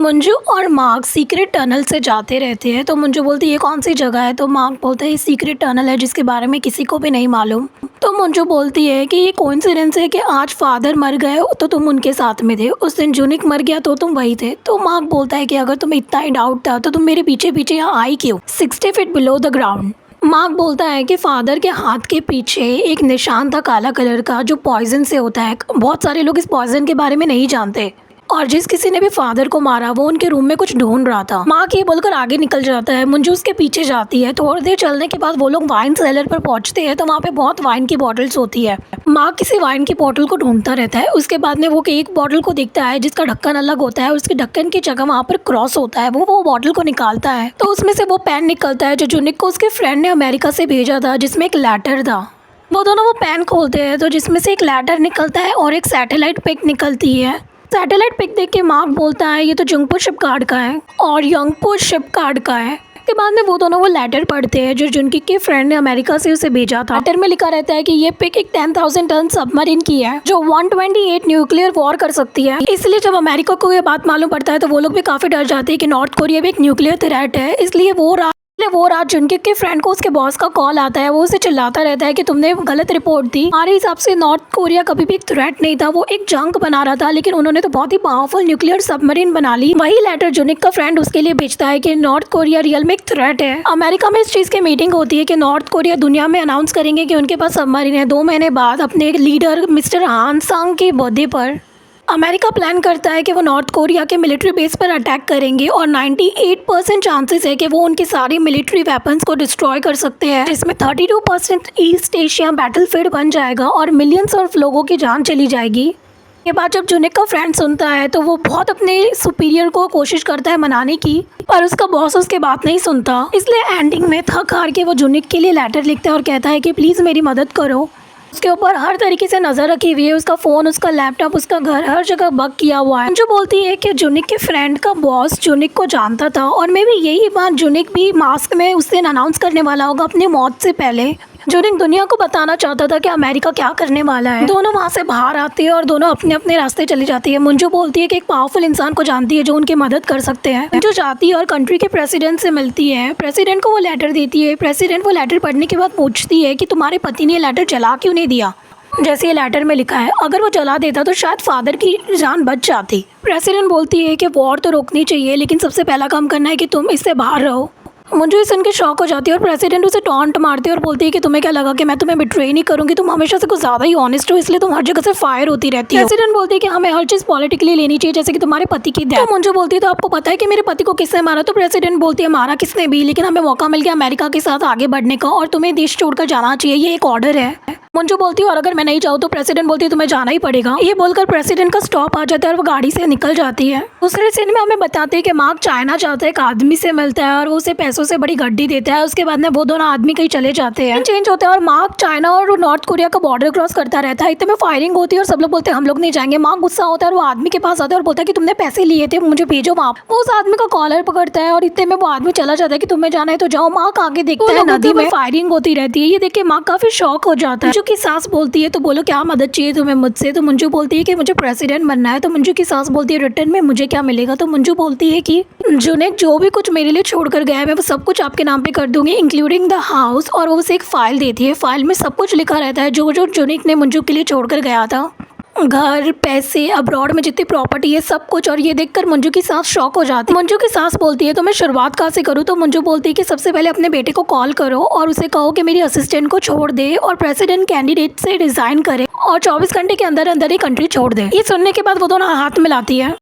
मंजू और mark secret tunnel से जाते रहते हैं। तो मंजू बोलती है ये कौन सी जगह है। तो मार्क बोलता है ये सीक्रेट टनल है जिसके बारे में किसी को भी नहीं मालूम। तो मंजू बोलती है कि ये कोइंसिडेंस है कि आज फादर मर गए तो तुम उनके साथ में थे, उस दिन जूनिक मर गया तो तुम वही थे। तो मार्क बोलता है कि अगर तुम्हें इतना ही डाउट था तो तुम मेरे पीछे पीछे यहाँ आई क्यों 60 feet below the ground. Mark बोलता है कि फादर के हाथ के पीछे एक निशान था काला कलर का जो पॉइजन से होता है। बहुत सारे लोग इस पॉइजन के बारे में नहीं जानते और जिस किसी ने भी फादर को मारा वो उनके रूम में कुछ ढूंढ रहा था। मार्क ये बोलकर आगे निकल जाता है। मंजू उसके पीछे जाती है। थोड़ी देर चलने के बाद वो लोग वाइन सेलर पर पहुंचते हैं तो वहाँ पे बहुत वाइन की बॉटल्स होती है। मार्क किसी वाइन की बॉटल को ढूंढता रहता है। उसके बाद में वो एक बॉटल को देखता है जिसका ढक्कन अलग होता है। उसके ढक्कन की जगह वहाँ पर क्रॉस होता है। वो बॉटल को निकालता है तो उसमें से वो पेन निकलता है जो जूनिक को उसके फ्रेंड ने अमेरिका से भेजा था जिसमें एक लेटर था। वो दोनों वो पेन खोलते हैं तो जिसमें से एक लेटर निकलता है और एक सैटेलाइट पिक निकलती है। सैटेलाइट पिक देख के मार्क बोलता है ये तो जंगपो शिपकार्ड का है और यंगपो शिपकार्ड का है। के बाद में वो दोनों वो लेटर पढ़ते हैं जो जुनकी के फ्रेंड ने अमेरिका से उसे भेजा था। लेटर में लिखा रहता है कि ये पिक एक 10,000 टन सबमरीन की है जो 128 न्यूक्लियर वॉर कर सकती है। इसलिए जब अमेरिका को ये बात मालूम पड़ता है तो वो लोग भी काफी डर जाते हैं कि नॉर्थ कोरिया भी एक न्यूक्लियर थ्रेट है। इसलिए वो रात जुनकी के फ्रेंड को उसके बॉस का कॉल आता है। वो उसे चिल्लाता रहता है कि तुमने गलत रिपोर्ट दी, हमारे हिसाब से नॉर्थ कोरिया कभी भी एक थ्रेट नहीं था, वो एक जंग बना रहा था, लेकिन उन्होंने तो बहुत ही पावरफुल न्यूक्लियर सबमरीन बना ली। वही लेटर जुनिक का फ्रेंड उसके लिए भेजता है कि नॉर्थ कोरिया रियल में एक थ्रेट है। अमेरिका में इस चीज की मीटिंग होती है कि नॉर्थ कोरिया दुनिया में अनाउंस करेंगे कि उनके पास सबमरीन है 2 महीने बाद अपने लीडर मिस्टर हान सांग के बर्थडे पर। अमेरिका प्लान करता है कि वो नॉर्थ कोरिया के मिलिट्री बेस पर अटैक करेंगे और 98% चांसेस है कि वो उनकी सारी मिलिट्री वेपन्स को डिस्ट्रॉय कर सकते हैं, जिसमें 32% ईस्ट एशिया बैटलफील्ड बन जाएगा और मिलियंस ऑफ लोगों की जान चली जाएगी। ये बात जब जुनिक का फ्रेंड सुनता है तो वो बहुत अपने सुपीरियर को कोशिश करता है मनाने की, पर उसका बॉस उसके बात नहीं सुनता। इसलिए एंडिंग में थक हार के वो जुनिक के लिए लेटर लिखता है और कहता है कि प्लीज़ मेरी मदद करो। उसके ऊपर हर तरीके से नज़र रखी हुई है, उसका फ़ोन, उसका लैपटॉप, उसका घर, हर जगह बग किया हुआ है। जो बोलती है कि जुनिक के फ्रेंड का बॉस जुनिक को जानता था और मे भी यही बात जुनिक भी मास्क में उस दिन अनाउंस करने वाला होगा अपनी मौत से पहले। जुनिक दुनिया को बताना चाहता था कि अमेरिका क्या करने वाला है। दोनों वहाँ से बाहर आते हैं और दोनों अपने अपने रास्ते चली जाती है। मंजू बोलती है कि एक पावरफुल इंसान को जानती है जो उनकी मदद कर सकते हैं। मंजू जाती है और कंट्री के प्रेसिडेंट से मिलती है। प्रेसिडेंट को वो लेटर देती है। प्रेसिडेंट वो लेटर पढ़ने के बाद पूछती है कि तुम्हारे पति ने ये लेटर जला क्यों नहीं दिया, जैसे ये लेटर में लिखा है। अगर वो जला देता तो शायद फादर की जान बच जाती। प्रेसिडेंट बोलती है कि वॉर तो रोकनी चाहिए लेकिन सबसे पहला काम करना है कि तुम इससे बाहर रहो। मुझे सुन के शॉक हो जाती है और प्रेसिडेंट उसे टॉन्ट मारती है और बोलती है कि तुम्हें क्या लगा कि मैं तुम्हें बिट्रे नहीं करूंगी, तुम हमेशा से कुछ ज़्यादा ही ऑनेस्ट हो इसलिए तुम हर जगह से फायर होती रहती है। प्रेसिडेंट बोलती है कि हमें हर चीज़ पॉलिटिकली लेनी चाहिए जैसे कि तुम्हारे पति की डेथ। तो मुझे बोलती है तो आपको पता है कि मेरे पति को किसने मारा। तो प्रेसिडेंट बोलती है मारा किसने भी, लेकिन हमें मौका मिल गया अमेरिका के साथ आगे बढ़ने का और तुम्हें देश छोड़कर जाना चाहिए, ये एक ऑर्डर है। मंजू बोलती है और अगर मैं नहीं चाहूँ तो प्रेसिडेंट बोलती है तुम्हें जाना ही पड़ेगा। ये बोलकर प्रेसिडेंट का स्टॉप आ जाता है और वो गाड़ी से निकल जाती है। दूसरे सीन में हमें बताते हैं कि मार्क चाइना जाता है, एक आदमी से मिलता है और वो उसे पैसों से बड़ी गड्डी देता है। उसके बाद में वो दोनों आदमी कहीं चले जाते हैं, चेंज होता है और मार्क चाइना और नॉर्थ कोरिया का बॉर्डर क्रॉस करता रहता है। इतने में फायरिंग होती है और सब लोग बोलते हैं हम लोग नहीं जाएंगे। मार्क गुस्सा होता है और वो आदमी के पास आता है और बोलता है कि तुमने पैसे लिए थे मुझे भेजो। वहाँ वो उस आदमी का कॉलर पकड़ता है और इतने में वो आदमी चला जाता है कि तुम्हें जाना है तो जाओ। मार्क आगे देखता है नदी में फायरिंग होती रहती है। ये देख के मार्क काफी शॉक हो जाता है। जो की सास बोलती है तो बोलो क्या मदद चाहिए तुम्हें मुझसे। तो मंजू बोलती है कि मुझे प्रेसिडेंट बनना है। तो मंजू की सास बोलती है रिटर्न में मुझे क्या मिलेगा। तो मंजू बोलती है कि जुनिक जो भी कुछ मेरे लिए छोड़कर गया है मैं वो सब कुछ आपके नाम पे कर दूंगी इंक्लूडिंग द हाउस। और वो उसे एक फाइल देती है, फाइल में सब कुछ लिखा रहता है जो जुनिक ने मंजू के लिए छोड़कर गया था, घर, पैसे, अब्रॉड में जितनी प्रॉपर्टी है सब कुछ। और ये देखकर मंजू की सास शॉक हो जाती है। मंजू की सास बोलती है तो मैं शुरुआत कहाँ से करूँ। तो मंजू बोलती है कि सबसे पहले अपने बेटे को कॉल करो और उसे कहो कि मेरी असिस्टेंट को छोड़ दे और प्रेसिडेंट कैंडिडेट से रिजाइन करे और 24 घंटे के अंदर अंदर ही कंट्री छोड़ दे। ये सुनने के बाद वो दोनों हाथ मिलाती है।